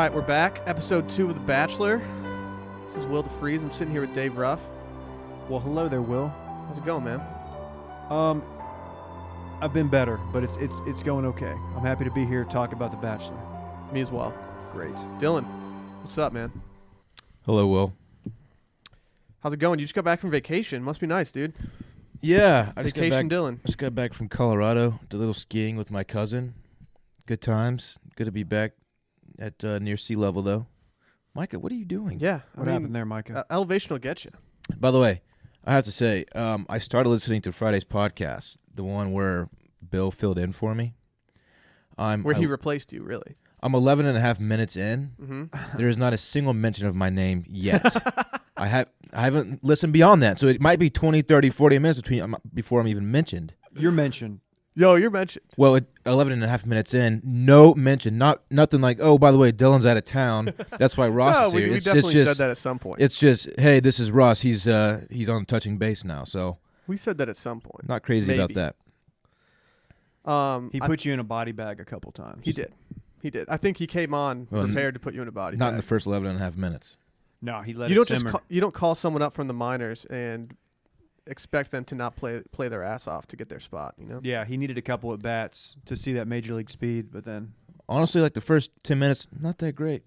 right, we're back. Episode 2 of The Bachelor. This is Will DeFreeze. I'm sitting here with Dave Ruff. Well, hello there, Will. How's it going, man? I've been better, but it's going okay. I'm happy to be here to talk about The Bachelor. Me as well. Great. Dylan, what's up, man? Hello, Will. How's it going? You just got back from vacation. Must be nice, dude. Yeah, I Vacation Dylan. just got back from Colorado. Did a little skiing with my cousin. Good times. Good to be back at near sea level, though. Micah, what are you doing? Yeah. What happened there, Micah? Elevation will get you. By the way, I have to say, I started listening to Friday's podcast, the one where Bill filled in for me. Where he replaced you, really. I'm 11 and a half minutes in. Mm-hmm. There is not a single mention of my name yet. I haven't listened beyond that, so it might be 20, 30, 40 minutes before I'm even mentioned. You're mentioned. Yo, you're mentioned. Well, 11 and a half minutes in, no mention, nothing like, oh, by the way, Dylan's out of town. That's why Ross is here. We definitely said that at some point. It's just, hey, this is Ross. He's on touching base now, so We said that at some point. not crazy about that. He put you in a body bag a couple times. He did. I think he came on prepared to put you in a body Not bag. in the first 11 and a half minutes. No, he let You it don't simmer. you don't call someone up from the minors and expect them to not play their ass off to get their spot, you know? Yeah, he needed a couple at bats to see that major league speed, but then Honestly, like the first 10 minutes, not that great.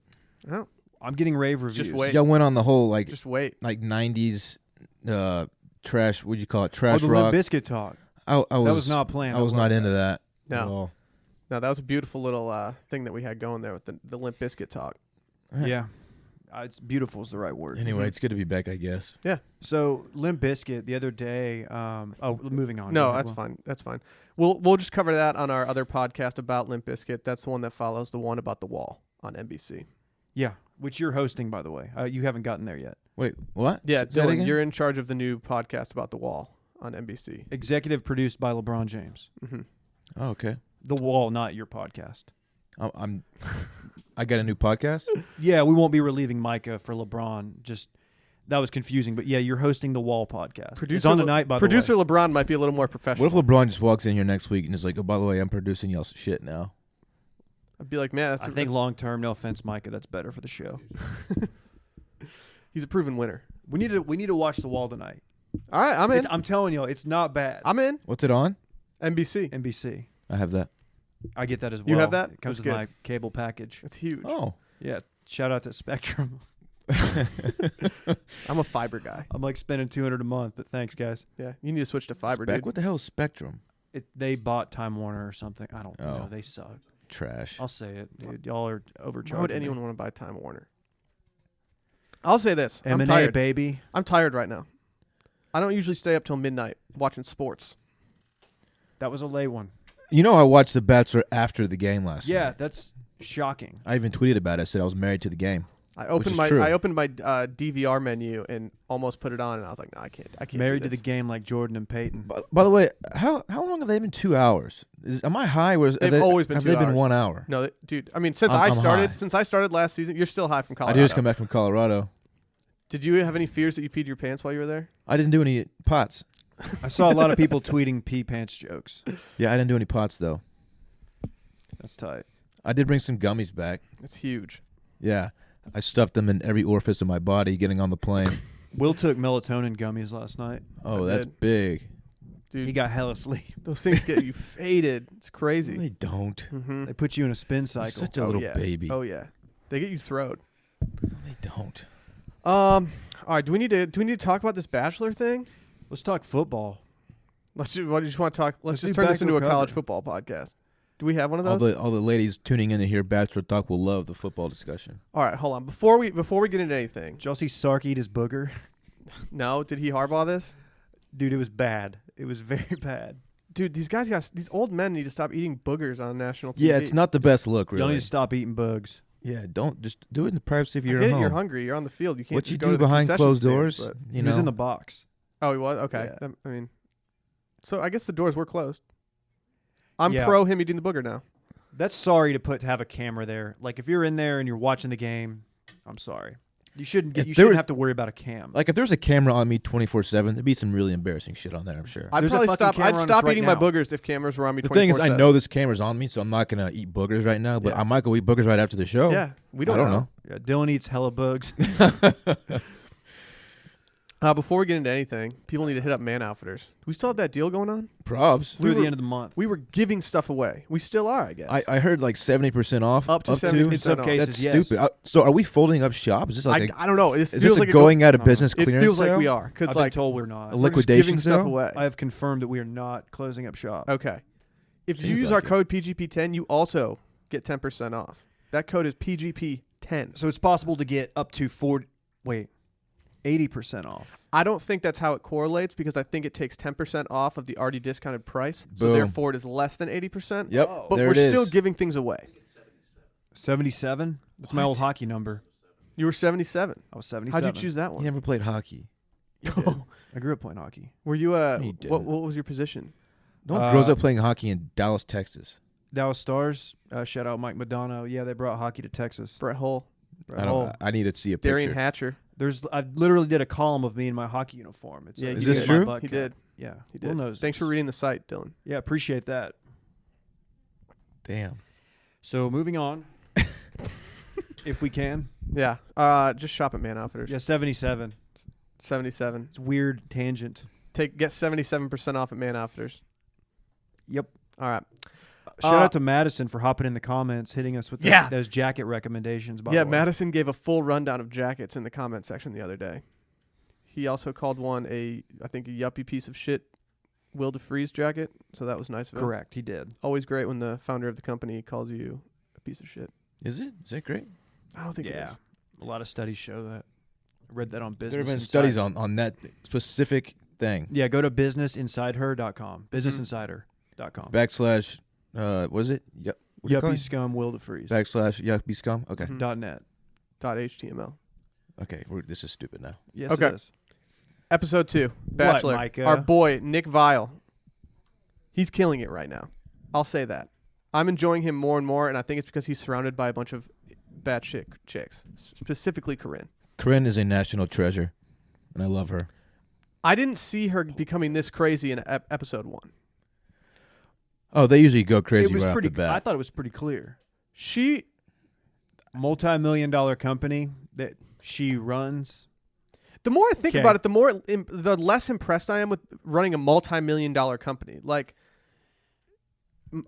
Oh, I'm getting rave reviews. Just wait. Y'all went on the whole just wait. 90s trash, what'd you call it, trash the rock. Limp Bizkit talk. I was, That was not planned. I was not into that at No. all. No, that was a beautiful little thing that we had going there with the Limp Bizkit talk. Yeah. It's beautiful is the right word. Anyway, it's good to be back, I guess. Yeah. So Limp Bizkit the other day. Moving on. No, Go ahead, that's Will. fine. That's fine. We'll just cover that on our other podcast about Limp Bizkit. That's the one that follows the one about the wall on NBC. Yeah, which you're hosting, by the way. You haven't gotten there yet. Wait, what? Yeah, Say that Dylan, again? you're in charge of the new podcast about the wall on NBC. Executive produced by LeBron James. Mm-hmm. Oh, okay. The Wall, not your podcast. I got a new podcast? Yeah, we won't be relieving Micah for LeBron. Just that was confusing, but yeah, you're hosting the Wall podcast. It's on tonight, by the way. Producer LeBron might be a little more professional. What if LeBron just walks in here next week and is like, oh, by the way, I'm producing y'all's shit now? I'd be like, man, I think long term, no offense, Micah, that's better for the show. he's a proven winner. We need to watch The Wall tonight. All right, I'm in. I'm telling you, it's not bad. I'm in. What's it on? NBC. NBC. I have that. I get that as well. You have that? It comes That's with good. my cable package. It's huge. Oh. Yeah. Shout out to Spectrum. I'm a fiber guy. I'm like spending $200 a month, but thanks, guys. Yeah, you need to switch to fiber, dude. What the hell is Spectrum? They bought Time Warner or something. I don't know. Oh. They suck. Trash. I'll say it, dude. Y'all are overcharging. Why would anyone want to buy Time Warner? I'll say this. I'm M&A, tired. baby. I'm tired right now. I don't usually stay up till midnight watching sports. That was a late one. You know, I watched The Bachelor after the game last Yeah, night. that's shocking. I even tweeted about it. I said I was married to the game. I opened my DVR menu and almost put it on, and I was like, no, I can't. Married do to the this. game like Jordan and Peyton. By the way, how long have they been? 2 hours? Am I high? They've always been have 2 they hours. been 1 hour? No, dude. I mean, since I'm high. since I started last season, you're still high from I Colorado. did just come back from Colorado. Did you have any fears that you peed your pants while you were there? I didn't do any pots. I saw a lot of people tweeting pee pants jokes. Yeah, I didn't do any pots, though. That's tight. I did bring some gummies back. It's huge. Yeah. I stuffed them in every orifice of my body getting on the plane. Will took melatonin gummies last night. Oh, I that's did. big. Dude, He got hella sleep. those things get you faded. It's No, crazy. they don't. Mm-hmm. They put you in a spin You're cycle. such a little yeah. baby. Oh yeah, they get you throwed. No, they don't. All right. Do we need to talk about this Bachelor thing? Let's talk football. What do you just want to talk? Let's do just turn this back into a college recovery. football podcast. Do we have one of those? All the ladies tuning in to hear Bachelor Talk will love the football discussion. All right, hold on. Before we get into anything, Did y'all see Sark eat his booger? no, did he hardball this? Dude, it was bad. It was very bad. Dude, these old men need to stop eating boogers on national TV. Yeah, it's not the best look, Y'all need really. to stop eating bugs. Yeah, don't just do it in the privacy of I your get it, home. you're hungry. You're on the field. You can't What just you go do to the behind concession closed stands, doors, but- you He know. was in the box. Oh, he was? Okay. Yeah. I mean, so I guess the doors were closed. I'm Yeah. pro him eating the booger now. That's sorry to have a camera there. Like if you're in there and you're watching the game, I'm sorry. You shouldn't If you there shouldn't was- have to worry about a cam. Like if there's a camera on me 24/7, there'd be some really embarrassing shit on there. I'm sure. I'd There's a probably fucking stop. camera I'd on us stop right eating my now. boogers if cameras were on me. The thing is, I 24/7. know this camera's on me, so I'm not gonna eat boogers right now. But Yeah. I might go eat boogers right after the show. Yeah, we don't, I don't know. Yeah, Dylan eats hella bugs. Before we get into anything, people need to hit up Man Outfitters. We still have that deal going on. Probs. through were- the end of the month. We were giving stuff away. We still are, I guess. I heard like 70% off. Up to 70% In some off. cases, That's yes. stupid. So are we folding up shop? Is this like I don't know. This is feels this like a going out of no, business It clearance feels like sale? we are I've because been like told we're not. A we're just liquidation giving stuff sale? away. I have confirmed that we are not closing up shop. Okay. If you Seems use like our it. code PGP10, you also get 10% off. That code is PGP10. So it's possible to get up to 80% off. I don't think that's how it correlates because I think it takes 10% off of the already discounted price. So Boom. therefore it is less than 80%. Yep. Oh. But there we're it is. still giving things away. 77? That's my old hockey number. You were 77. I was 77. How'd you choose that You one? never played hockey. I grew up playing hockey. Were you No, you didn't. what was your position? No one grows up playing hockey in Dallas, Texas. Dallas Stars. Shout out Mike Madonna. Yeah, they brought hockey to Texas. Brett Hull, I need to see a picture. Darian Hatcher. I literally did a column of me in my hockey uniform. It's Yeah, you is can this get my true? butt He cut. did. Yeah, He did. Will knows Thanks for this. reading the site, Dylan. Yeah, appreciate that. Damn. So moving on, if we can. Yeah. Just shop at Man Outfitters. Yeah, 77. 77. It's a weird tangent. Get 77% off at Man Outfitters. Yep. All right. Shout out to Madison for hopping in the comments, hitting us with Yeah. those jacket recommendations. By Yeah, the way. Madison gave a full rundown of jackets in the comment section the other day. He also called one I think a yuppie piece of shit Will DeFreeze jacket, so that was nice of him. Correct, he did. Always great when the founder of the company calls you a piece of shit. Is it? Is that great? I don't think it Yeah, is. a lot of studies show that. I read that on Business There have been Insider. studies on that specific thing. Yeah, go to businessinsideher.com. Businessinsider.com. Backslash, what is it? Yep. What do you call Yuppie it? scum will defreeze. Backslash yuppie scum. Okay. Mhm. .net. .html. Okay. This is stupid now. Yes, Okay. it is. Episode 2, Bachelor. Micah? Our boy, Nick Vile. He's killing it right now. I'll say that. I'm enjoying him more and more, and I think it's because he's surrounded by a bunch of bad chicks, specifically Corrine. Corrine is a national treasure, and I love her. I didn't see her becoming this crazy in episode 1. Oh, they usually go crazy It was right pretty. off the bat. I thought it was pretty clear. She, Multi-million-dollar company that she runs. the more I think Okay. about it, the less impressed I am with running a multi-million-dollar company. Like,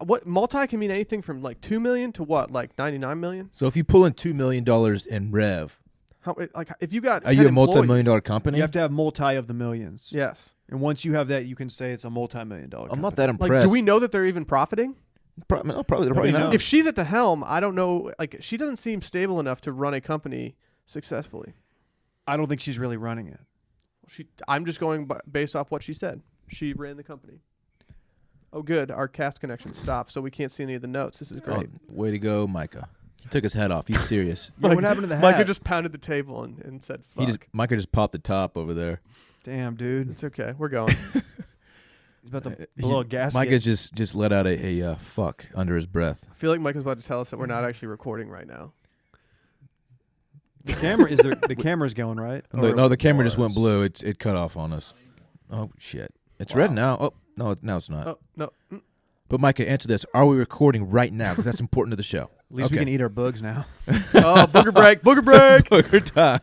what multi can mean anything from like 2 million to what, like 99 million? So if you pull in $2 million in rev, How, like, if you got are 10 you a employees- multi-million-dollar company? You have to have multi of the millions. Yes. And once you have that, you can say it's a multi-million-dollar I'm not company. that Like, impressed. do we know that they're even profiting? Probably, no, they're Nobody probably not. knows. If she's at the helm, I don't know. Like, she doesn't seem stable enough to run a company successfully. I don't think she's really running it. I'm just going based off what she said. She ran the company. Oh, good. Our cast connection stopped, so we can't see any of the notes. This is Oh, great. way to go, Micah. He took his hat off. He's serious. Yeah, what happened to the hat? Micah just pounded the table and said, "Fuck." Micah just popped the top over there. Damn, dude. It's okay. We're going. He's about to blow a gasket. Micah just let out a fuck under his breath. I feel like Micah's about to tell us that we're not actually recording right now. The camera is there, the camera's going, right? No, the camera just went was. blue. It cut off on us. Oh shit! It's Wow. red now. Oh no, now it's not. Oh, no. But Micah, answer this: are we recording right now? Because that's important to the show. At least we can eat our bugs now. Oh, booger break. Booger break. Booger time.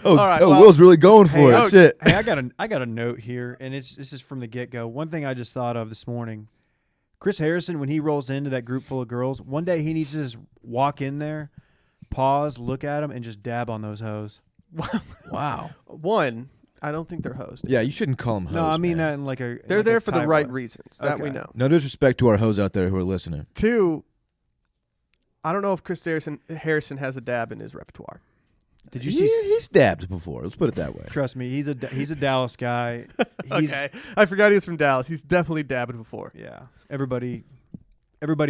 Oh, All right, well- Will's really going for Hey, it. Shit. Hey, I got a note here, and this is from the get go. One thing I just thought of this morning: Chris Harrison, when he rolls into that group full of girls, one day he needs to just walk in there, pause, look at them, and just dab on those hoes. Wow. One, I don't think they're hosts. Yeah, you shouldn't call them hoes. No, I mean man. that in like a. They're like there a for the tight right way. reasons. That we Okay. know. No disrespect to our hoes out there who are listening. 2, I don't know if Chris Harrison has a dab in his repertoire. Did you see? He's dabbed before. Let's put it that way. Trust me, he's a Dallas guy. He's, Okay. I forgot he was from Dallas. He's definitely dabbed before. Yeah, everybody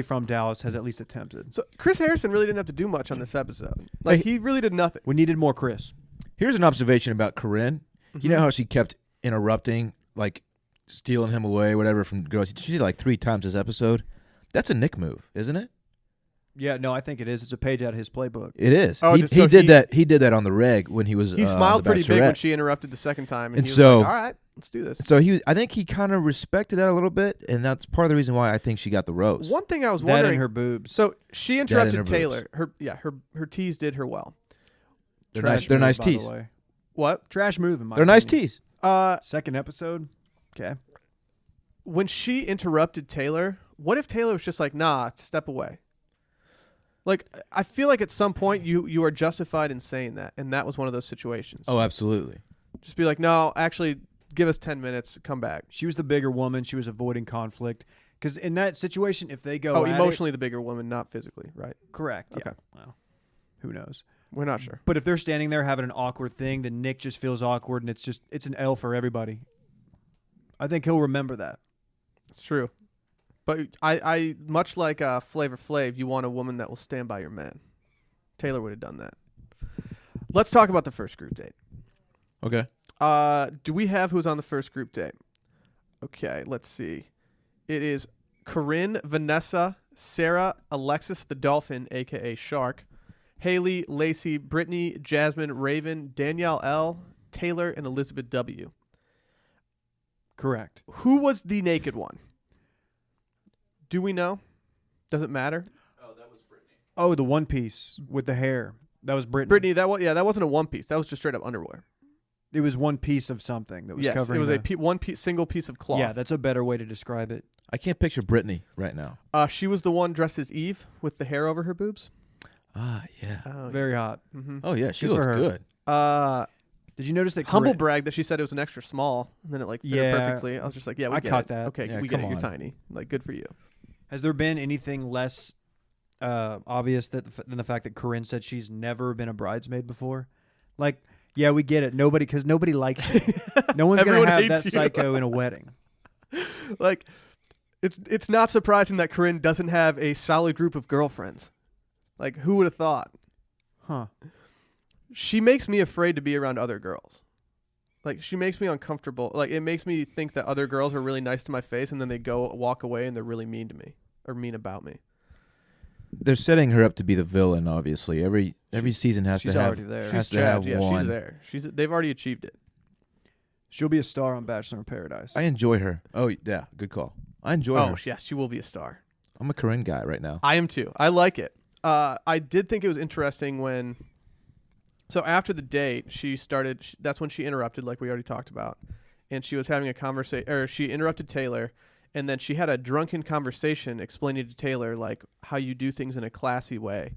from Dallas has at least attempted. So Chris Harrison really didn't have to do much on this episode. Like, he really did nothing. We needed more Chris. Here's an observation about Corrine. You know how she kept interrupting, like stealing him away, whatever, from girls. She did like 3 times this episode. That's a Nick move, isn't it? Yeah, no, I think it is. It's a page out of his playbook. It is. Oh, He did that. He did that on the reg when he was. He smiled the pretty big when Bachelorette. she interrupted the second time, and And he was so- like, "All right, let's do this." So I think he kind of respected that a little bit, and that's part of the reason why I think she got the rose. One thing I was That wondering. and her boobs. So she and interrupted her Taylor. Her tease did her well. They're Trash nice. They're move, nice by the tees. way. What? Trash move in my They're nice opinion. tees. Second episode. Okay. When she interrupted Taylor, what if Taylor was just like, "Nah, step away"? Like, I feel like at some point you are justified in saying that, and that was one of those situations. Oh, absolutely. Just be like, "No, actually, give us 10 minutes, come back." She was the bigger woman. She was avoiding conflict. Because in that situation, if they go Oh, at emotionally the bigger woman, not physically, right? correct. Okay. Yeah. Well, who knows? We're not sure. But if they're standing there having an awkward thing, then Nick just feels awkward, and it's an L for everybody. I think he'll remember that. It's true. But I much like Flavor Flav, you want a woman that will stand by your man. Taylor would have done that. Let's talk about the first group date. Okay. Do we have who's on the first group date? Okay, let's see. It is Corrine, Vanessa, Sarah, Alexis the Dolphin, a.k.a. Shark, Haley, Lacey, Brittany, Jasmine, Raven, Danielle L., Taylor, and Elizabeth W. Correct. Who was the naked one? Do we know? Does it matter? Oh, the one piece with the hair. That was Brittany. Brittany, that wasn't a one piece. That was just straight up underwear. It was one piece of something that was Yes, covering it was the- single piece of cloth. Yeah, that's a better way to describe it. I can't picture Brittany right now. She was the one dressed as Eve with the hair over her boobs. Ah, yeah. Oh, Very hot. Mm-hmm. Oh, yeah. She Good for looks her. good. Did you notice that Humble Corrine- brag that she said it was an extra small, and then it like fit her Yeah. perfectly. I was just like, yeah, we I get caught it. that. Okay, Yeah, we get it. come You're on. tiny. Like, good for you. Has there been anything less obvious than the fact that Corrine said she's never been a bridesmaid before? Like, yeah, we get it. Because nobody likes you. No one's Everyone gonna have hates that you. psycho in a wedding. Like, it's not surprising that Corrine doesn't have a solid group of girlfriends. Like, who would have thought? Huh. She makes me afraid to be around other girls. Like, she makes me uncomfortable. Like, it makes me think that other girls are really nice to my face, and then they walk away, and they're really mean to me or mean about me. They're setting her up to be the villain, obviously. Every season has She's to have already there. has She's to have trapped. Yeah, one. she's there. They've already achieved it. She'll be a star on Bachelor in Paradise. I enjoy her. Oh, yeah. Good call. I enjoy Oh, her. yeah, she will be a star. I'm a Corinne guy right now. I am too. I like it. I did think it was interesting when. So after the date, that's when she interrupted, like we already talked about, and she was having a conversation, or she interrupted Taylor, and then she had a drunken conversation explaining to Taylor like how you do things in a classy way,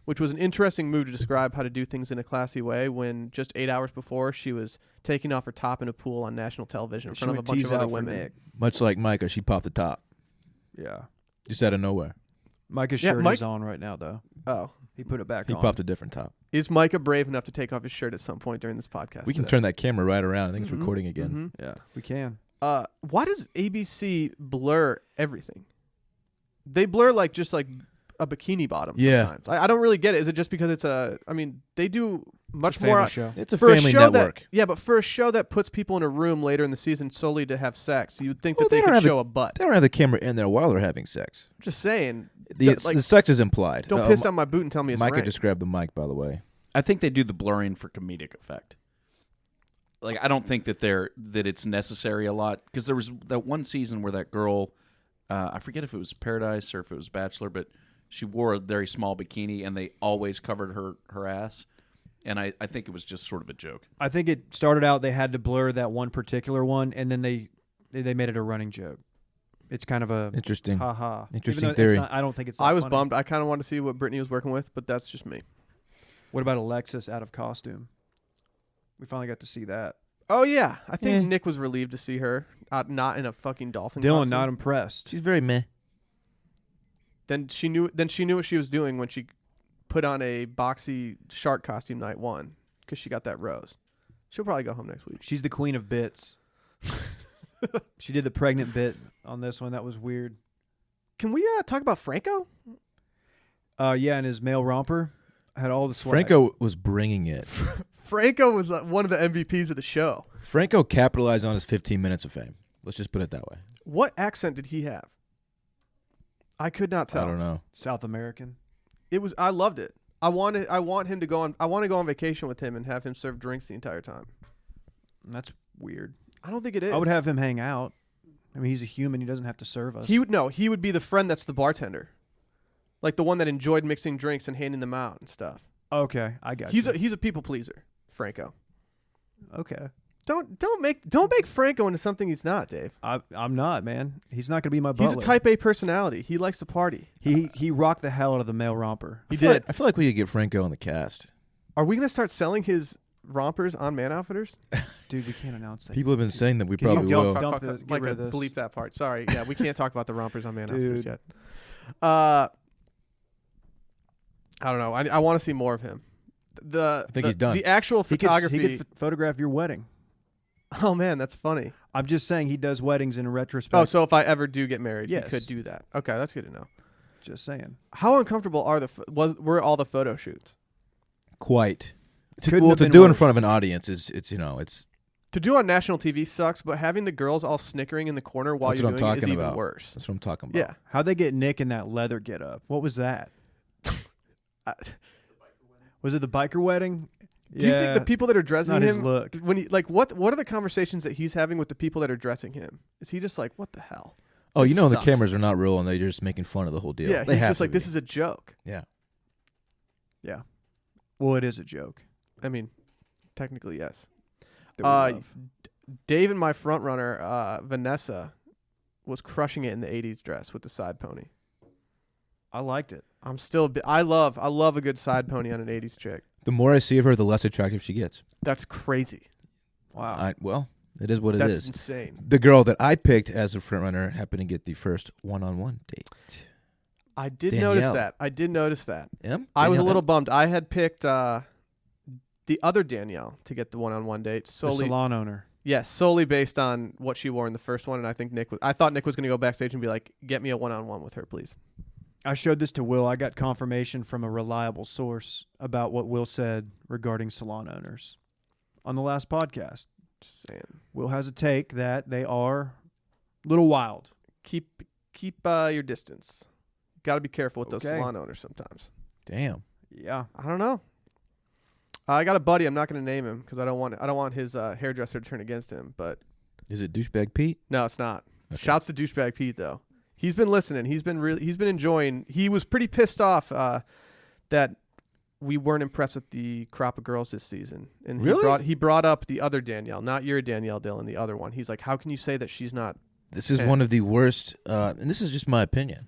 which was an interesting move to describe how to do things in a classy way. When just 8 hours before, she was taking off her top in a pool on national television in She front of a would bunch tease of other out for women. Nick. Much like Micah, she popped the top Yeah. just out of nowhere. Micah's Yeah, shirt Mike- is on right now, though. Oh, He put it back He on. popped a different top. is Micah brave enough to take off his shirt at some point during this podcast? We can today? turn that camera right around. I think Mhm, it's recording again. mhm. Yeah, we can. Why does ABC blur everything? They blur like just like a bikini bottom. Yeah. Sometimes. I don't really get it. Is it just because it's a? I mean, they do much It's a family more. show. It's a For family a show network. that, yeah, but for a show that puts people in a room later in the season solely to have sex, you would think Well, that they they don't could have show a butt. They don't have the camera in there while they're having sex. I'm just saying. The, like, the sex is implied. Don't piss down my boot and tell me it's Micah rank. just grabbed the mic, by the way. I think they do the blurring for comedic effect. Like, I don't think that it's necessary a lot, because there was that one season where that girl, I forget if it was Paradise or if it was Bachelor, but she wore a very small bikini and they always covered her ass, and I think it was just sort of a joke. I think it started out they had to blur that one particular one, and then they made it a running joke. It's kind of a Interesting. ha. Interesting theory. I don't think it's. That I was funny. bummed. I kind of wanted to see what Brittany was working with, but that's just me. What about Alexis out of costume? We finally got to see that. Oh yeah, I think Eh. Nick was relieved to see her not in a fucking dolphin. Dylan costume. not impressed. She's very meh. Then she knew what she was doing when she put on a boxy shark costume night one because she got that rose. She'll probably go home next week. She's the queen of bits. She did the pregnant bit on this one. That was weird. Can we talk about Franco? Yeah, and his male romper had all the swag. Franco was bringing it. Franco was one of the MVPs of the show. Franco capitalized on his 15 minutes of fame. Let's just put it that way. What accent did he have? I could not tell. I don't know. South American. I loved it. I want him to go on. I want to go on vacation with him and have him serve drinks the entire time. That's weird. I don't think it is. I would have him hang out. I mean, he's a human. He doesn't have to serve us. He would be the friend that's the bartender, like the one that enjoyed mixing drinks and handing them out and stuff. Okay, I got He's you. a people pleaser, Franco. Okay. Don't make Franco into something he's not, Dave. I'm not, man. He's not going to be my butler. He's a type A personality. He likes to party. He rocked the hell out of the male romper. He did. I feel like we could get Franco on the cast. Are we gonna start selling his rompers on Man Outfitters? Dude, we can't announce that. People have been saying that we Can you probably go- will. Dump Fuck, this, get Micah, rid of this. bleep that part. Sorry. Yeah, we can't talk about the rompers on Man Outfitters Dude. yet. I don't know. I want to see more of him. I think he's done. The actual photography. He could photograph your wedding. Oh man, that's funny. I'm just saying he does weddings in retrospect. Oh, so if I ever do get married, Yes. he could do that. Okay, that's good to know. Just saying. How uncomfortable were all the photo shoots? Quite. Couldn't Well, have to been do it in worse. front of an audience is it's To do on national TV sucks, but having the girls all snickering in the corner while That's you're what I'm doing it is talking even about. worse. that's what I'm talking about. Yeah. How'd they get Nick in that leather get up? What was that? Was it the biker wedding? Do you think the people that are dressing not his him look. when he what are the conversations that he's having with the people that are dressing him? Is he just like, what the hell? Oh, This you know the sucks. cameras are not real and they're just making fun of the whole deal. Yeah, they he's have just to like, be. this is a joke. Yeah. Yeah. Well, it is a joke. I mean, technically, yes. that we love. Dave and my front runner, Vanessa, was crushing it in the 80s dress with the side pony. I liked it. I'm still I love a good side pony on an 80s chick. The more I see of her, the less attractive she gets. That's crazy. Wow. Well, it is what it That's is. insane. The girl that I picked as a front runner happened to get the first one-on-one date. I did Danielle. notice that. Yeah? I was a Danielle little M? bummed. I had picked the other Danielle to get the one-on-one date the solely. salon owner. Yes, solely based on what she wore in the first one, and I think I thought Nick was going to go backstage and be like, "Get me a one-on-one with her, please." I showed this to Will. I got confirmation from a reliable source about what Will said regarding salon owners on the last podcast. Just saying. Will has a take that they are a little wild. Keep your distance. Got to be careful with those Okay. salon owners sometimes. Damn. Yeah. I don't know. I got a buddy. I'm not going to name him because I don't want his hairdresser to turn against him. But Is it douchebag Pete? no, it's not. Okay. Shouts to douchebag Pete though. He's been listening. He's been enjoying. He was pretty pissed off that we weren't impressed with the crop of girls this season. And Really? he brought up the other Danielle, not your Danielle Dillon, the other one. He's like, how can you say that she's not? This is Okay. one of the worst, and this is just my opinion,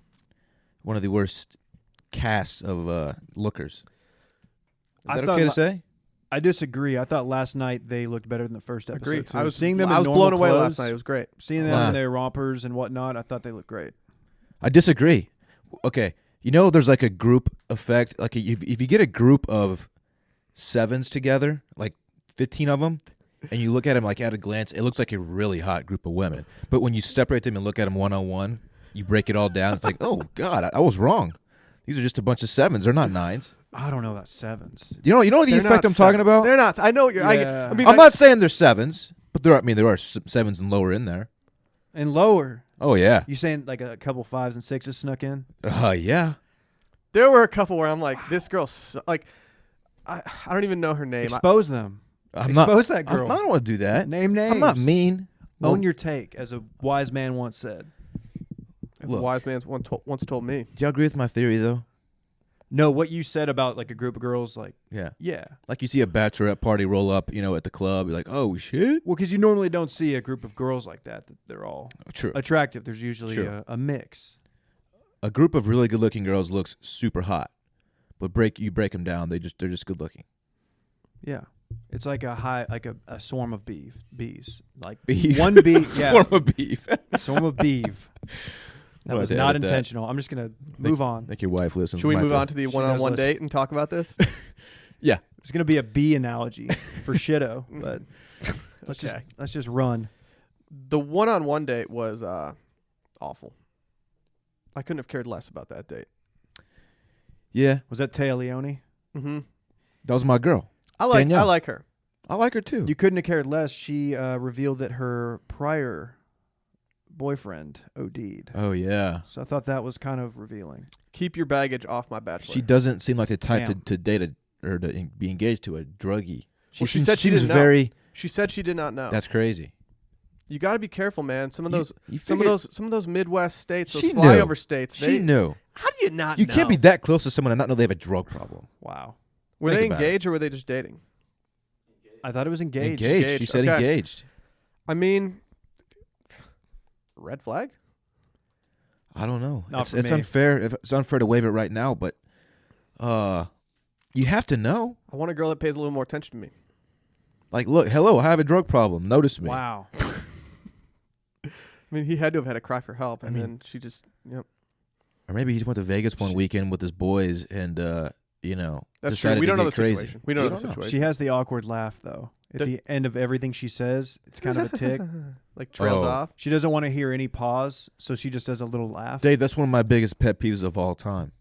one of the worst casts of lookers. Is I that thought okay to la- say? I disagree. I thought last night they looked better than the first episode. Agreed. too. I was seeing them. I in was normal blown away clothes, last night. It was great. Seeing them Wow. in their rompers and whatnot. I thought they looked great. I disagree. Okay, you know there's like a group effect. Like if you get a group of sevens together, like 15 of them, and you look at them like at a glance, it looks like a really hot group of women. But when you separate them and look at them one-on-one, you break it all down. It's like, oh God, I was wrong. These are just a bunch of sevens. They're not nines. I don't know about sevens. You know the They're effect not I'm talking sevens. about. They're not. I know what you're. Yeah. I mean, I'm like, not saying they're sevens, but there are sevens and lower in there. And lower. Oh yeah. You saying like a couple fives and sixes snuck in? Yeah. There were a couple where I'm like, this girl, like, I don't even know her name. Expose them. I'm not. Expose that girl. I don't want to do that. Name names. I'm not mean. Own your take, as a wise man once said. As a Look. wise man once told me. Do y'all agree with my theory though? No, what you said about like a group of girls, like, Yeah. yeah. Like you see a bachelorette party roll up, at the club. You're like, oh shit. Well, because you normally don't see a group of girls like that they're all True. attractive. There's usually True. a mix. A group of really good-looking girls looks super hot, but you break them down, they're just good-looking. Yeah. It's like a swarm of bees. Like Beef. one bee, yeah. Swarm of beef. Swarm of beef. That We'll was have to not edit that. intentional. I'm just going to move on. Think your wife listens. Should we Might move have on to the She does one-on-one listen. date and talk about this? Yeah. It's going to be a bee analogy for shitto, but Okay. let's just run. The one-on-one date was awful. I couldn't have cared less about that date. Yeah. Was that Taya Leone? Mm-hmm. That was my girl. I like Danielle. her. I like her too. You couldn't have cared less. She revealed that her prior boyfriend OD'd. Oh yeah. So I thought that was kind of revealing. Keep your baggage off my Bachelor. She doesn't seem like the type Damn. to date or to be engaged to a druggie. Well, she said she seems didn't know. very. She said she did not know. That's crazy. You got to be careful, man. Some of those, You some figured- of those Midwest states, those She knew. flyover states. She knew. How do you not? You know? can't be that close to someone and not know they have a drug problem. Wow. Were Think they about it. engaged or were they just dating? I thought it was engaged. Engaged. She said okay. engaged. I mean, red flag. I don't know. Not It's, for it's me. unfair. It's unfair to waive it right now, but you have to know. I want a girl that pays a little more attention to me. Like, look, hello, I have a drug problem. Notice me. Wow. I mean, he had to have had a cry for help, and mean- then she just, yep. Or maybe he just went to Vegas one weekend with his boys and, That's true. decided We to don't know get the crazy. situation. We don't know the don't know. situation. She has the awkward laugh, though. At The- the end of everything she says, it's kind of a tick. Like trails Oh. off. She doesn't want to hear any pause, so she just does a little laugh. Dave, that's one of my biggest pet peeves of all time.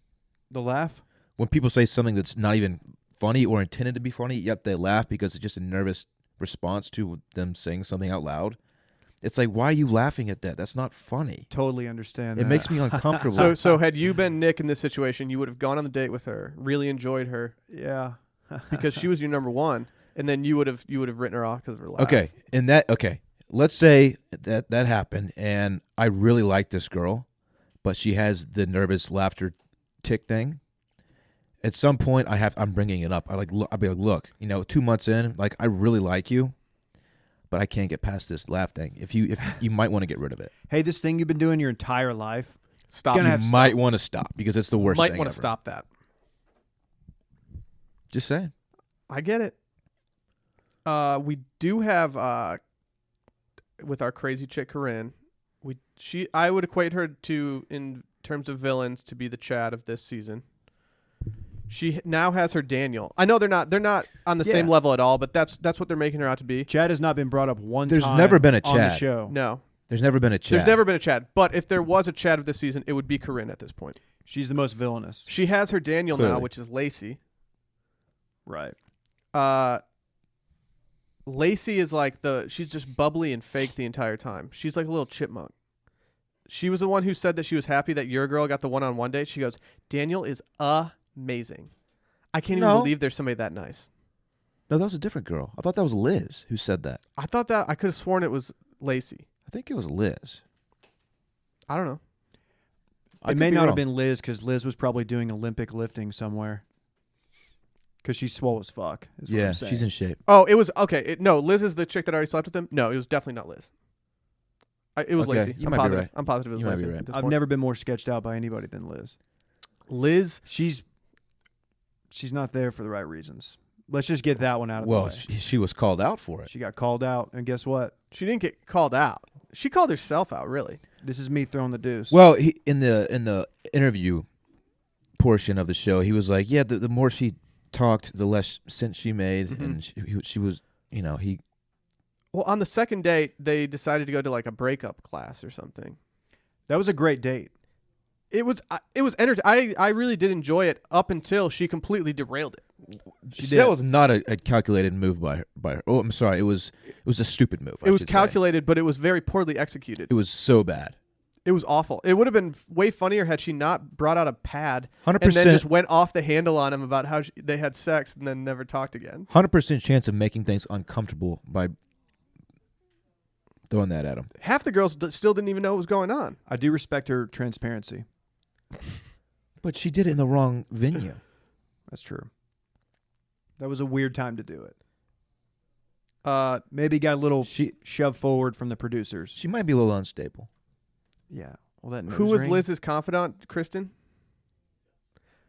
The laugh? When people say something that's not even funny or intended to be funny, yet they laugh because it's just a nervous response to them saying something out loud. It's like, why are you laughing at that? That's not funny. Totally understand It that. makes me uncomfortable. So had you been Nick in this situation, you would have gone on the date with her, really enjoyed her Yeah. because she was your number one, and then you would have written her off because of her laugh. Okay, let's say that happened, and I really like this girl, but she has the nervous laughter tick thing. At some point, I'm bringing it up. I'll be like, look, 2 months in, like, I really like you, but I can't get past this laugh thing. If you might want to get rid of it, Hey, this thing you've been doing your entire life. Stop. Gonna you have to might want to stop because it's the worst Might thing want ever. to stop that. Just saying. I get it. We do have with our crazy chick Corrine. I would equate her to, in terms of villains, to be the Chad of this season. She now has her Daniel. I know they're not on the same Yeah. level at all, but that's what they're making her out to be. Chad has not been brought up one There's time never been a on the Chad. show. No, There's never been a Chad. there's never been a Chad. But if there was a Chad of this season, it would be Corrine at this point. She's the most villainous. She has her Daniel now, Clearly. which is Lacey. Right. Lacey is like she's just bubbly and fake the entire time. She's like a little chipmunk. She was the one who said that she was happy that your girl got the one-on-one date. She goes, Daniel is amazing. I can't even No. believe there's somebody that nice. No, that was a different girl. I thought that was Liz who said that. I thought that I could have sworn it was Lacey. I think it was Liz. I don't know. I It could may be not have wrong. been Liz because Liz was probably doing Olympic lifting somewhere. Because she's swole as fuck. Is what Yeah, I'm saying. she's in shape. Oh, it was okay. No, Liz is the chick that already slept with him. No, it was definitely not Liz. It was Okay, Lacey. you I'm might be positive. right. I'm positive it was You might Lacey. be right. at this I've point. never been more sketched out by anybody than Liz. Liz. She's not there for the right reasons. Let's just get that one out of the Well, way. she was called out for it. She got called out, and guess what? She didn't get called out. She called herself out, really. This is me throwing the deuce. Well, in the interview portion of the show, he was like, "Yeah, the more she talked, the less sense she made," Mhm. and she was, he. Well, on the second date, they decided to go to like a breakup class or something. that was a great date. It was I really did enjoy it up until she completely derailed it. That was not a calculated move by her. Oh, I'm sorry. It was a stupid move. It was calculated, but it was very poorly executed. It was so bad. It was awful. It would have been way funnier had she not brought out a pad 100%. and then just went off the handle on him about how they had sex and then never talked again. 100% chance of making things uncomfortable by throwing that at him. Half the girls still didn't even know what was going on. I do respect her transparency. But she did it in the wrong venue. That's true. That was a weird time to do it. Uh, Maybe got a little She shove forward from the producers. she might be a little unstable. Yeah. Well, that who nose was ring? Liz's confidant? Kristen?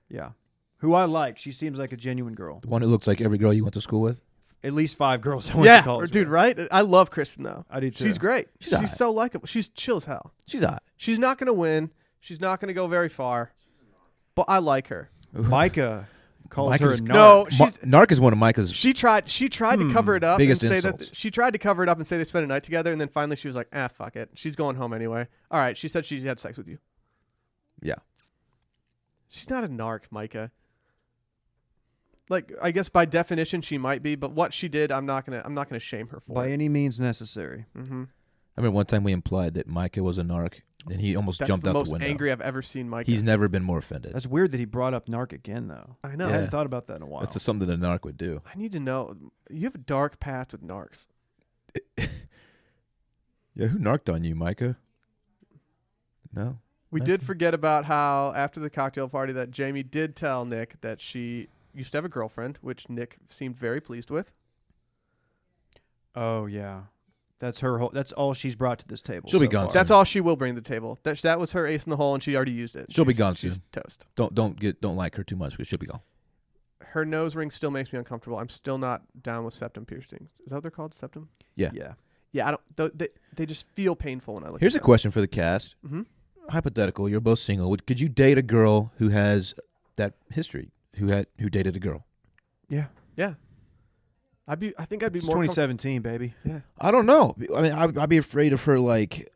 Yeah. Who I like. She seems like a genuine girl. The one who looks like every girl you went to school with. At least 5 girls I went Yeah, to college dude, with. right? I love Kristen, though. I do too. She's great. She's She's alright. so likable. She's chill as hell. She's hot. She's not going to win. She's not going to go very far. But I like her. Micah calls Micah's- her a narc. No, she's Narc is one of Micah's. she tried to cover it up and Biggest say insults. that she tried to cover it up and say they spent a night together, and then finally she was like, fuck it. She's going home anyway. All right, she said she had sex with you. Yeah. She's not a narc, Micah. Like, I guess by definition she might be, but what she did, I'm not gonna shame her for. By it. any means necessary. Mm-hmm. I remember one time we implied that Micah was a narc, and he almost That's jumped the out most the window. angry I've ever seen Mike. He's never been more offended. That's weird that he brought up narc again, though. I know. I Yeah. hadn't thought about that in a while. That's just something a narc would do. I need to know. You have a dark past with narcs. Yeah, who narked on you, Micah? No. We Nothing. did forget about how after the cocktail party that Jamie did tell Nick that she used to have a girlfriend, which Nick seemed very pleased with. Oh yeah, that's her whole. That's all she's brought to this table. She'll be so gone far. That's all she will bring to the table. That was her ace in the hole, and she already used it. She'll be gone She's soon. toast. Don't like her too much because she'll be gone. Her nose ring still makes me uncomfortable. I'm still not down with septum piercings. Is that what they're called? Septum? Yeah. Yeah. Yeah, I don't. They just feel painful when I look. Here's at a them. question for the cast. Mm-hmm. Hypothetical, you're both single. Could you date a girl who has that history? Who dated a girl? Yeah. Yeah. I think I'd be It's more. 2017, baby. Yeah. I don't know. I mean, I'd be afraid of her like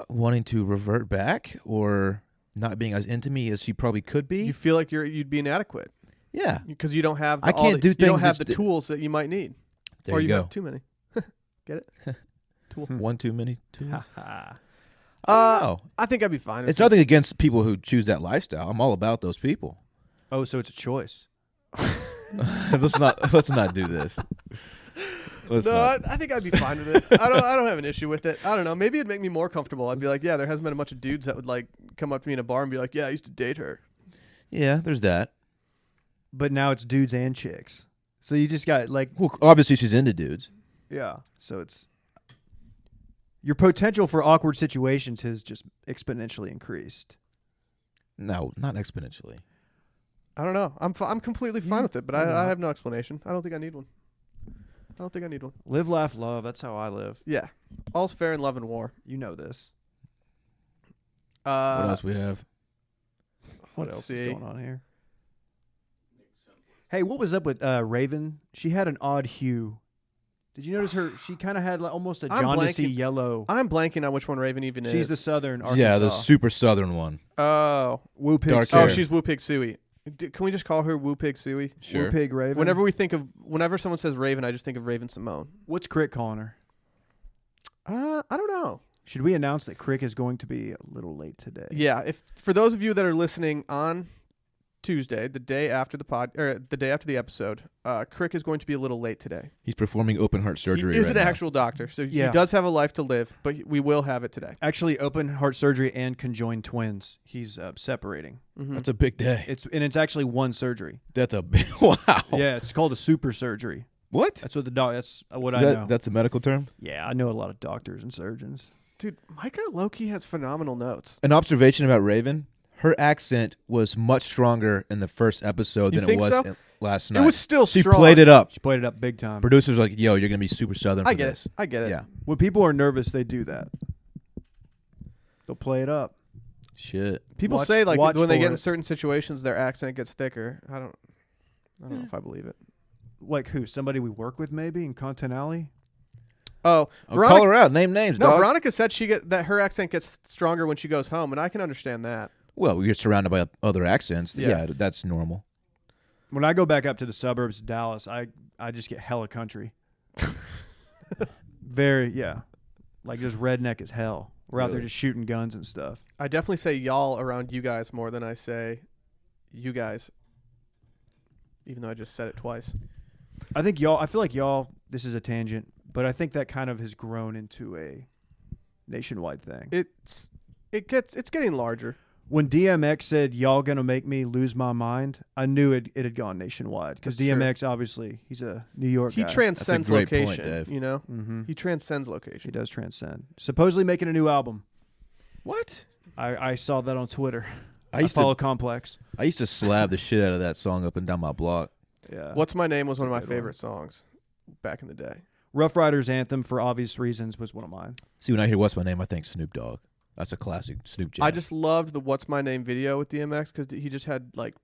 wanting to revert back or not being as into me as she probably could be. You feel like you'd be inadequate Yeah. because you don't have. I can't do You don't things have that- the tools that you might need, There or you you go. have too many. Get it? Tool. One too many. Two. I think I'd be fine. It's nothing against people who choose that lifestyle. I'm all about those people. Oh, so it's a choice. let's not do this. Let's No, not. I think I'd be fine with it. I don't have an issue with it. I don't know. Maybe it'd make me more comfortable. I'd be like, yeah, there hasn't been a bunch of dudes that would like come up to me in a bar and be like, yeah, I used to date her. Yeah, there's that. But now it's dudes and chicks. So you just got like, Well, obviously she's into dudes. yeah. So it's your potential for awkward situations has just exponentially increased. No, not exponentially. I don't know. I'm completely fine Yeah, with it, but why I not? have no explanation. I don't think I need one. Live, laugh, love. That's how I live. Yeah, all's fair in love and war. You know this. What else we have? What let's else see. is going on here? Hey, what was up with Raven? She had an odd hue. Did you notice her? She kind of had like almost a I'm jaundicey blanking. yellow. I'm blanking on which one Raven even is. She's the southern Arkansas. Yeah, the super southern one. Oh, Woo Pig. Dark Sue. hair. oh, she's Woo Pig Suey. Can we just call her Woo Pig Suey? Sure. Woo Pig Raven. Whenever someone says Raven, I just think of Raven Simone. What's Crick calling her? I don't know. Should we announce that Crick is going to be a little late today? Yeah, if for those of you that are listening on Tuesday, the day after the episode, Crick is going to be a little late today. He's performing open heart surgery. He is right an now. actual doctor, so Yeah. he does have a life to live, but we will have it today. Actually, open heart surgery and conjoined twins. He's separating. Mhm. That's a big day. It's actually one surgery. That's a big wow. Yeah, it's called a super surgery. What? That's what That's what Is I that- know. That's a medical term. Yeah, I know a lot of doctors and surgeons. Dude, Micah Loki has phenomenal notes. An observation about Raven. Her accent was much stronger in the first episode You than it think was so? last night. It was still she strong. played it up. She played it up big time. Producers were like, yo, you're gonna be super southern. I for get this. it. I get it. Yeah. When people are nervous, they do that. They'll play it up. Shit. People Watch- say like watch when they for get in it. certain situations, their accent gets thicker. I don't know if I believe it. Like who? Somebody we work with maybe in Content Alley? Oh, Oh, Veronica, call her out. Name names. no, dog. Veronica said that her accent gets stronger when she goes home, and I can understand that. Well, you're surrounded by other accents. Yeah. Yeah, that's normal. When I go back up to the suburbs of Dallas, I just get hella country. Like just redneck as hell. We're out there Really? just shooting guns and stuff. I definitely say y'all around you guys more than I say you guys, even though I just said it twice. I feel like y'all, this is a tangent, but I think that kind of has grown into a nationwide thing. It's getting larger. When DMX said, y'all gonna make me lose my mind, I knew it had gone nationwide. Because That's true. DMX, obviously, he's a New York He guy. transcends great point, location. Dave. You know, Mm-hmm. he transcends He location. does transcend. Supposedly making a new album. What? I saw that on Twitter. I I used follow to Complex. slab the shit out of that song up and down my block. Yeah. What's My Name was one of my That's a good favorite songs back in the day. Rough Riders Anthem, for obvious reasons, was one of mine. See, when I hear "What's My Name," I think Snoop Dogg. That's a classic Snoop jam. I just loved the What's My Name video with DMX because he just had like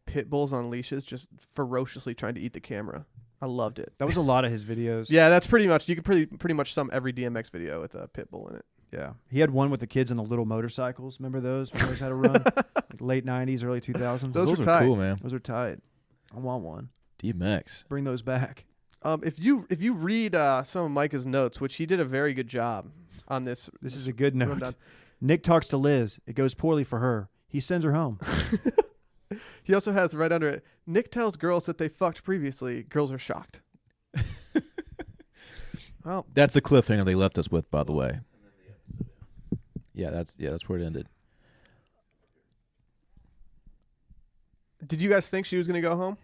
pit bulls on leashes just ferociously trying to eat the camera. I loved it. That was a lot of his videos. Yeah, that's pretty much, you could pretty much sum every DMX video with a pit bull in it. Yeah. He had one with the kids on the little motorcycles. Remember those? When those had a run? Like late 90s, early 2000s. Those Those are are tight. cool, man. Those are tight. I want one. DMX. Bring those back. If you read some of Micah's notes, which he did a very good job, on this. This is a good note. rundown. Nick talks to Liz. It goes poorly for her. He sends her home. He also has right under it, Nick tells girls that they fucked previously. Girls are shocked. Well, That's a cliffhanger they left us with, by the way. Yeah, that's where it ended. did you guys think she was going to go home?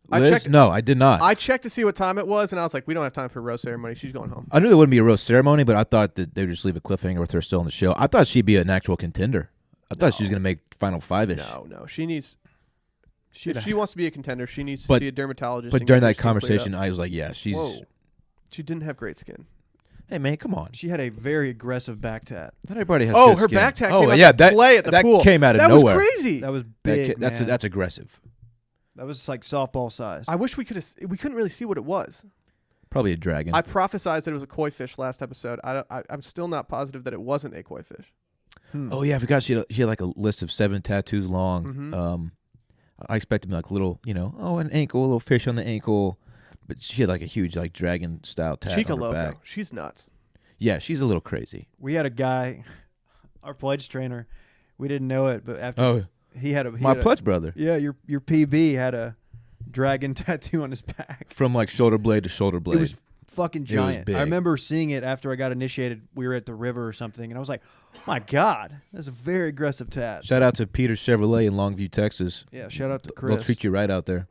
Liz? No, I did not. I checked to see what time it was, and I was like, we don't have time for a rose ceremony. She's going home. I knew there wouldn't be a roast ceremony, but I thought that they would just leave a cliffhanger with her still on the show. I thought she'd be an actual contender. I thought she was going to make Final Five-ish. No. She needs... If she wants to be a contender, she needs to But- see a dermatologist. But and during get her that skin cleared conversation, up. I was like, yeah, she's... Whoa. She didn't have great skin. Hey, man, come on. She had a very aggressive back tat. Not everybody has Oh, good her skin. back tat Oh, came out yeah, to play at the that pool. came out of That nowhere. was crazy. That was big, man. That's aggressive. That was like softball size. I wish we could have... We couldn't really see what it was. Probably a dragon. I prophesized that it was a koi fish last episode. I'm still not positive that it wasn't a koi fish. Oh, yeah, I forgot she had like a list of 7 tattoos long. Mhm. I expected like little, an ankle, a little fish on the ankle. But she had like a huge like dragon-style tat Chica on her loco. back. She's nuts. Yeah, she's a little crazy. We had a guy, our pledge trainer. We didn't know it, but after Oh, he had a my pledge brother. Yeah, your PB had a dragon tattoo on his back. From like shoulder blade to shoulder blade. It was fucking was giant. big. I remember seeing it after I got initiated. We were at the river or something, and I was like, "My God, that's a very aggressive tat." Shout out to Peter Chevrolet in Longview, Texas. Yeah, shout out to Chris. They'll treat you right out there.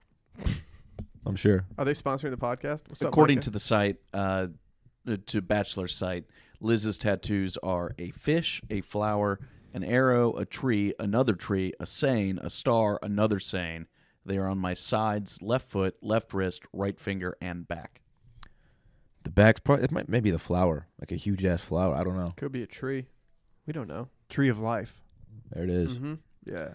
I'm sure. Are they sponsoring the podcast? What's up, According Micah? to the site, to Bachelor's site, Liz's tattoos are a fish, a flower, an arrow, a tree, another tree, a seine, a star, another seine. They are on my sides, left foot, left wrist, right finger, and back. The back's probably it might maybe the flower, like a huge ass flower. I don't know. Could be a tree. We don't know. Tree of Life. There it is. Mm-hmm. Yeah.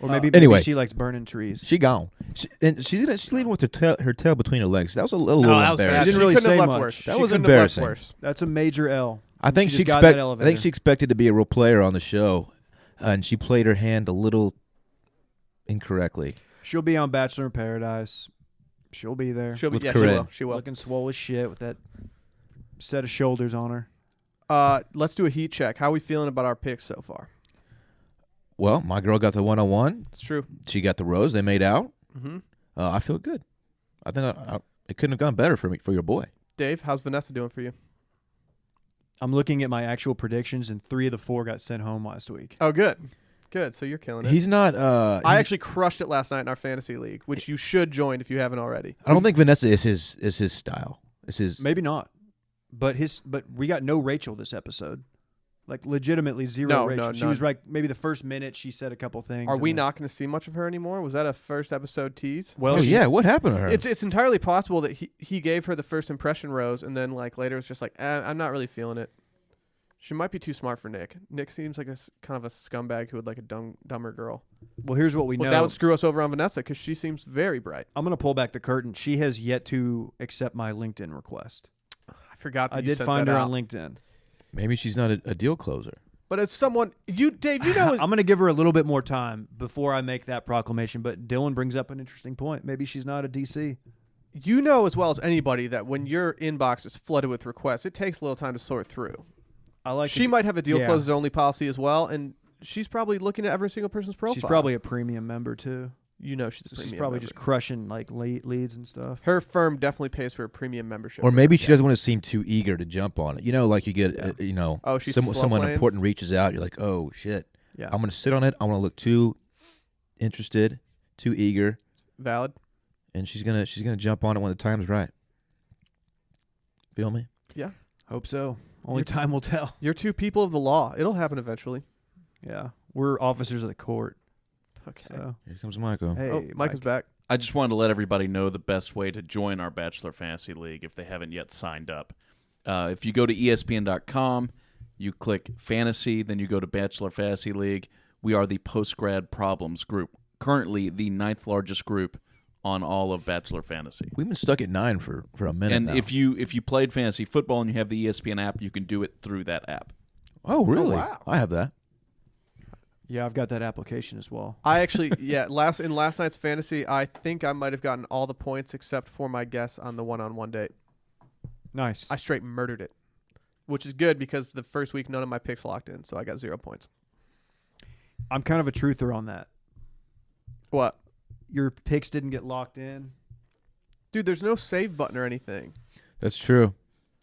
Or maybe Anyway. she likes burning trees. She gone. She's leaving with her tail between her legs. That was a little No, that was bad. embarrassing. She didn't really couldn't have say left much. worse. That She was couldn't have left embarrassing. worse. That's a major L. I think She she just got in that expect. I elevator. think she expected to be a real player on the show, and she played her hand a little incorrectly. She'll be on Bachelor in Paradise. She'll be there. She'll be. With Yeah, Corrine. she will. Looking swole as shit with that set of shoulders on her. Let's do a heat check. How are we feeling about our picks so far? Well, my girl got the 101. It's true. She got the rose. They made out. Mm-hmm. I feel good. I think it couldn't have gone better for your boy. Dave, how's Vanessa doing for you? I'm looking at my actual predictions, and 3 of the 4 got sent home last week. Oh, good. Good. So you're killing it. He's not. I actually crushed it last night in our fantasy league, which you should join if you haven't already. I don't think Vanessa is his style. It's his. Maybe not, but we got no Rachel this episode. Like legitimately zero No, Rachel. no, She none. was like maybe the first minute she said a couple things. Are and we then- not going to see much of her anymore? Was that a first episode tease? Well, Oh yeah, what happened to her? It's entirely possible that he gave her the first impression rose, and then like later was just like, I'm not really feeling it. She might be too smart for Nick. Nick seems like kind of a scumbag who would like a dumber girl. Well, here's what we know. That would screw us over on Vanessa because she seems very bright. I'm gonna pull back the curtain. She has yet to accept my LinkedIn request. I forgot that I you did sent find that her out. on LinkedIn. Maybe she's not a deal closer. But as someone, Dave, you know, I'm gonna give her a little bit more time before I make that proclamation. But Dylan brings up an interesting point. Maybe she's not a DC. you know as well as anybody that when your inbox is flooded with requests, it takes a little time to sort through. I like. She might have a deal yeah. closes only policy as well, and she's probably looking at every single person's profile. She's probably a premium member too. you know, she's a So premium she's probably member. just crushing like leads and stuff. Her firm definitely pays for a premium membership. Or for maybe her. she doesn't want to seem too eager to jump on it. You know, like you get, Oh, she's someone slow playing? important reaches out. You're like, oh shit, Yeah. I'm gonna sit on it. I want to look too interested, too eager, Valid. and she's gonna jump on it when the time's right. Feel me? Yeah. Hope so. Only You're- time will tell. You're two people of the law. It'll happen eventually. Yeah. We're officers of the court. Okay. So Here comes Michael. hey, oh, Mike is back. I just wanted to let everybody know the best way to join our Bachelor Fantasy League if they haven't yet signed up. If you go to ESPN.com, you click Fantasy, then you go to Bachelor Fantasy League. We are the post-grad problems group, currently the 9th largest group on all of Bachelor Fantasy. We've been stuck at 9 for a minute And now. if you played fantasy football and you have the ESPN app, you can do it through that app. oh really? wow. I have that. Yeah, I've got that application as well. I actually, last night's fantasy, I think I might have gotten all the points except for my guess on the one-on-one date. Nice. I straight murdered it. which is good because the first week none of my picks locked in, so I got 0 points. I'm kind of a truther on that. What? Your picks didn't get locked in. Dude, there's no save button or anything. That's true.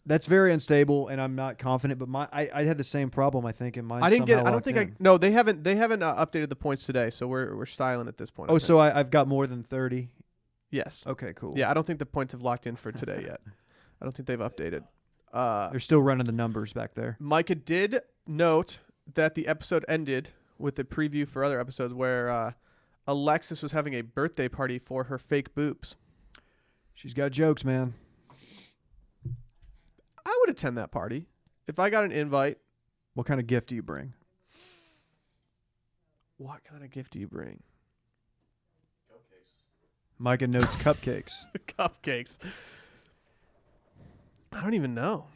That's very unstable, and I'm not confident. But I had the same problem. I think in mine. I didn't get. I don't locked think in. No, they haven't. They haven't updated the points today, so we're silent at this point. I Oh, think. so I've got more than 30. Yes. Okay, cool. Yeah, I don't think the points have locked in for today yet. I don't think they've updated. They're still running the numbers back there. Micah did note that the episode ended with a preview for other episodes where Alexis was having a birthday party for her fake boobs. She's got jokes, man. I would attend that party if I got an invite. What kind of gift do you bring? What kind of gift do you bring? Micah notes cupcakes. Cupcakes. I don't even know.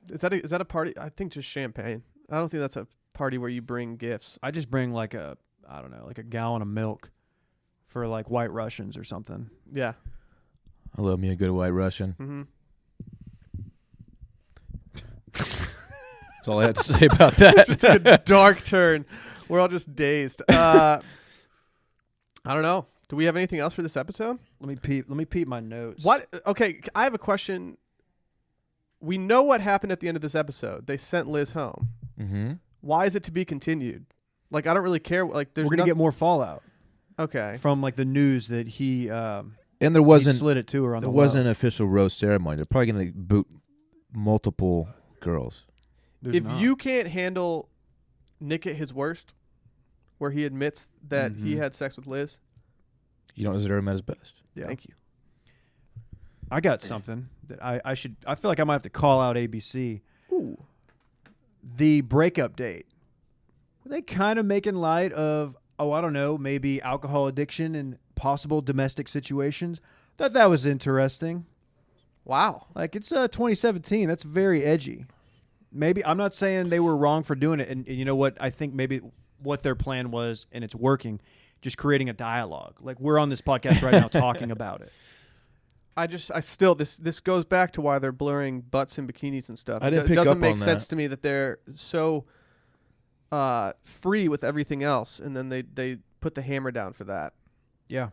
Is that a party? I think just champagne. I don't think that's a party where you bring gifts. I just bring like a gallon of milk for like White Russians or something. Yeah. I love me a good White Russian. Mm-hmm. That's all I have to say about that. A dark turn. We're all just dazed. I don't know. Do we have anything else for this episode? Let me peep my notes. What? Okay, I have a question. We know what happened at the end of this episode. They sent Liz home. Mm-hmm. Why is it to be continued? Like, I don't really care. Like, there's We're gonna get more fallout Okay. from like the news that he And there he wasn't slid it to her on there the wasn't low. an official rose ceremony. They're probably going to boot multiple girls. There's If not. you can't handle Nick at his worst, where he admits that he Mhm. had sex with Liz, You don't deserve him at his best. Yeah. thank you. I got something that I feel like I might have to call out ABC. Ooh. The breakup date. Were they kind of making light of, I don't know, maybe alcohol addiction and possible domestic situations? Thought that was interesting. Wow. Like, it's 2017. That's very edgy. Maybe, I'm not saying they were wrong for doing it. And you know what? I think maybe what their plan was, and it's working, just creating a dialogue. Like, we're on this podcast right now talking about it. I still this goes back to why they're blurring butts and bikinis and stuff. I didn't It pick doesn't up make on sense that. to me that they're so free with everything else, and then they put the hammer down for that. Yeah.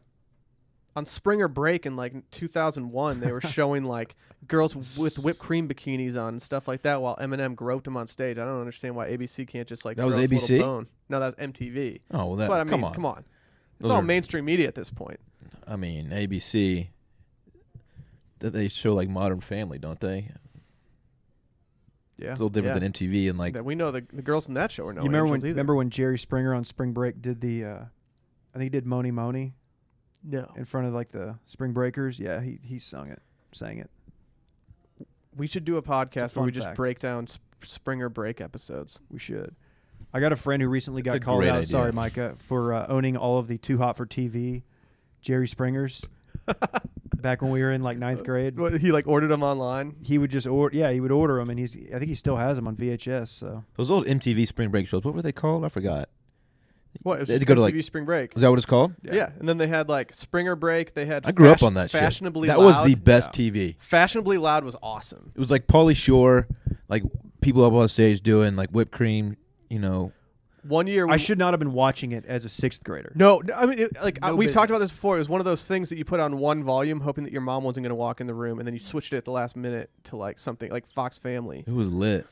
On Springer Break in like 2001, they were showing like girls with whipped cream bikinis on and stuff like that, while Eminem groped them on stage. I don't understand why ABC can't just like That was throw us a little ABC? bone. No, that was MTV. Oh, well, that, But I mean, come on. It's Those all are- mainstream media at this point. I mean, ABC, that they show like Modern Family, don't they? Yeah. It's a little different Yeah. than MTV and like That we know the girls in that show are no You angels either. remember when Jerry Springer on Spring Break did the, I think he did Moni Moni No. in front of like the Spring Breakers? Yeah, he sang it. We should do a podcast where fun we just fact. break down Springer Break episodes. We should. I got a friend who recently That's got a called great out. idea. Sorry, Micah, for owning all of the Too Hot for TV Jerry Springers. Back when we were in like 9th grade, What, he like ordered them online. he would just order. Yeah, he would order them, and I think he still has them on VHS. So those old MTV Spring Break shows. What were they called? I forgot. What? It was They had just to go to, MTV like- Spring Break. Was that what it's called? Yeah. And then they had like Springer Break. They had. I grew up on that shit. Fashionably That Loud. was the best Yeah. TV. Fashionably Loud was awesome. It was like Pauly Shore, like people up on stage doing like whipped cream, you know. One year, I should not have been watching it as a 6th grader. No, I mean, No we've talked about business. this before. It was one of those things that you put on one volume, hoping that your mom wasn't going to walk in the room, and then you switched it at the last minute to like something like Fox Family. It was lit.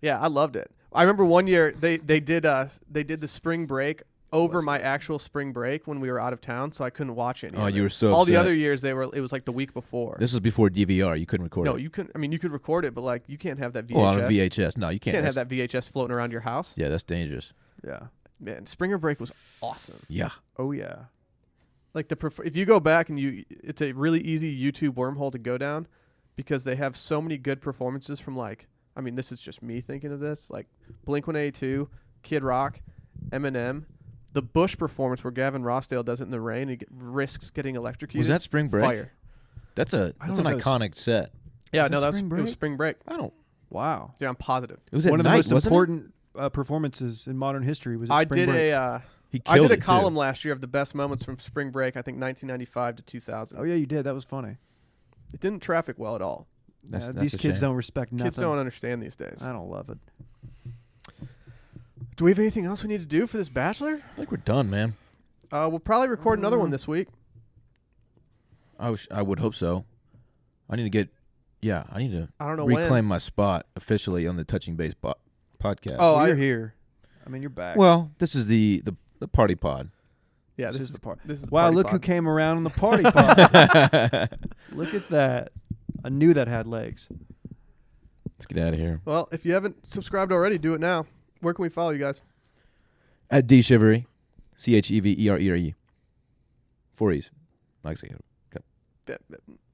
Yeah, I loved it. I remember one year they did the Spring Break over my actual Spring Break when we were out of town, so I couldn't watch it. Oh, you were so all the upset. other years it was like the week before. This was before DVR. You couldn't record No, it. you couldn't. I mean, you could record it, but like you can't have that VHS. Well, on a VHS. No, you can't. Can't have That's- that VHS floating around your house. Yeah, that's dangerous. Yeah. Man, Springer Break was awesome. Yeah. Oh yeah. Like if you go back and it's a really easy YouTube wormhole to go down because they have so many good performances from like, I mean, this is just me thinking of this, like Blink-182, Kid Rock, Eminem, the Bush performance where Gavin Rossdale does it in the rain and risks getting electrocuted. Was that Spring Break? Fire. That's I an don't know if that was- iconic set. Yeah, Was no, that that was, Spring it was Break? Spring Break. I don't. Wow. Yeah, I'm positive. It was at One of the night, most wasn't important performances in modern history was. At I Spring did Break. He I killed did a it, column too. last year of the best moments from Spring Break, I think 1995 to 2000. Oh yeah, you did. That was funny. It didn't traffic well at all. That's these a kids shame. don't respect nothing. Kids don't understand these days. I don't love it. Do we have anything else we need to do for this Bachelor? I think we're done, man. We'll probably record another one this week. I would hope so. I need to I don't know reclaim my spot officially on the Touching Base podcast. Oh, You're here. I mean, you're back. Well, this is the party pod. Yeah, this is the part. This is the Wow, party look pod. who came around on the party pod. Look at that. I knew that had legs. Let's get out of here. Well, if you haven't subscribed already, do it now. Where can we follow you guys? At D Shivery, CHEVERERE. 4 E's. Like I said.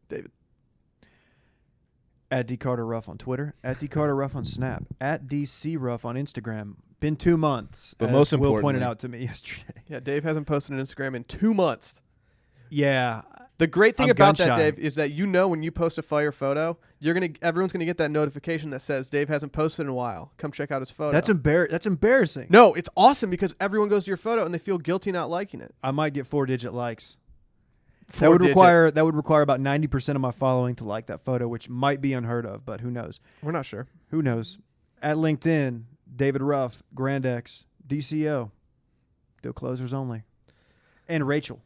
David. At D Carter Ruff on Twitter. At D Carter Ruff on Snap. At DC Ruff on Instagram. Been 2 months. But as most Will pointed importantly- out to me yesterday. Yeah, Dave hasn't posted an Instagram in 2 months. Yeah. The great thing I'm about that, gun-shy. Dave, is that when you post a fire photo, everyone's gonna get that notification that says Dave hasn't posted in a while. Come check out his photo. That's embarrassing. No, it's awesome because everyone goes to your photo and they feel guilty not liking it. I might get 4-digit likes. That 4-digit. would require about 90% of my following to like that photo, which might be unheard of, but who knows? We're not sure. Who knows? At LinkedIn, David Ruff, Grand X, DCO, do closers only, and Rachel.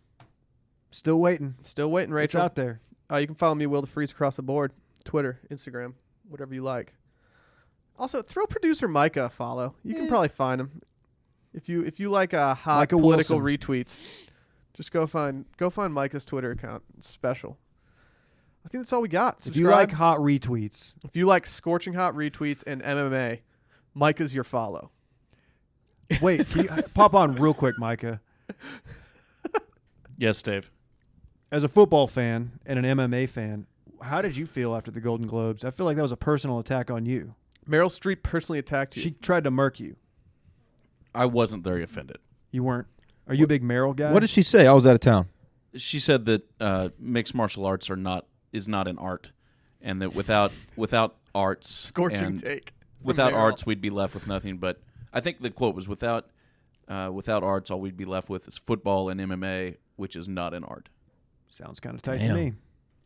Still waiting. Still waiting, It's Rachel. out there. You can follow me, Will the Freeze, across the board. Twitter, Instagram, whatever you like. Also, throw producer Micah a follow. You can probably find him. If you like hot Micah political Wilson. retweets, just go find Micah's Twitter account. It's special. I think that's all we got. If you like Subscribe. hot retweets, If you like scorching hot retweets and MMA, Micah's your follow. wait, can you pop on real quick, Micah. Yes, Dave. As a football fan and an MMA fan, how did you feel after the Golden Globes? I feel like that was a personal attack on you. Meryl Streep personally attacked you. She tried to murk you. I wasn't very offended. You weren't. Are you a big Meryl guy? What did she say? I was out of town. She said that mixed martial arts is not an art, and that without arts Scorching and take. from without Meryl. arts we'd be left with nothing. But I think the quote was without arts all we'd be left with is football and MMA, which is not an art. Sounds kind of tight Damn. to me.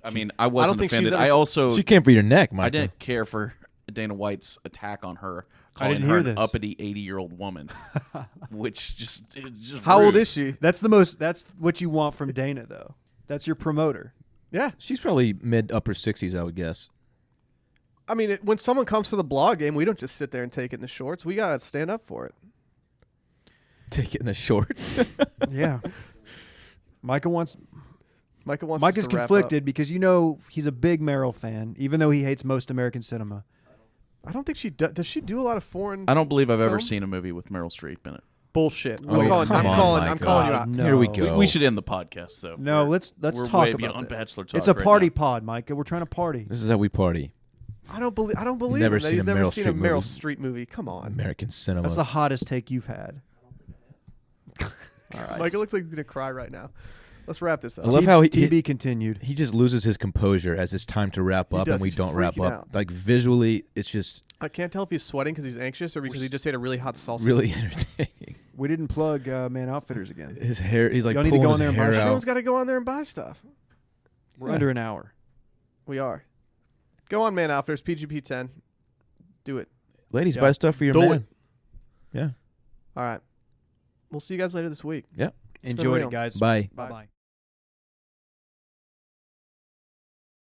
I mean, I wasn't think she's offended. ever I s- also She came for your neck, Mike. I didn't care for Dana White's attack on her, I calling didn't her hear an this. uppity 80-year-old woman, which just How old rude. is she? That's what you want from Dana, though. That's your promoter. Yeah. She's probably mid-upper 60s, I would guess. I mean, when someone comes to the blog game, we don't just sit there and take it in the shorts. We got to stand up for it. Take it in the shorts. Yeah. Micah wants. Micah wants Micah's us to wrap conflicted because he's a big Meryl fan, even though he hates most American cinema. up. I don't think she does she do a lot of foreign I don't believe I've ever Film? seen a movie with Meryl Streep in it. bullshit? Oh, I'm calling come on, I'm Micah. calling you out. No. Here we We- go. We should end the podcast though. No, We're- let's we're talk way about beyond it. Bachelor talk. It's a right party now. pod, Micah. We're trying to party. This is how we party. I don't believe Never him that seen he's a never Meryl seen a Streep Meryl movie. Streep movie. Come on. American cinema. That's the hottest take you've had. All right. Micah looks like he's gonna cry right now. Let's wrap this I up. love how TB continued. he just loses his composure as it's time to wrap He up does. and we He's don't wrap freaking up. out. Like visually, it's just I can't tell if he's sweating because he's anxious or because he just ate a really hot salsa. really entertaining. We didn't plug Man Outfitters again. His hair, he's like Y'all need to pulling go his in there and buy hair shit. out. Everyone's got to go on there and buy stuff. We're Yeah. under an hour. We are. Go on, Man Outfitters, PGP10. Do it. Ladies, Yeah. buy stuff for your Do man. it. Yeah. All right. We'll see you guys later this week. Enjoyed real. it, guys. Bye. Bye. Bye-bye.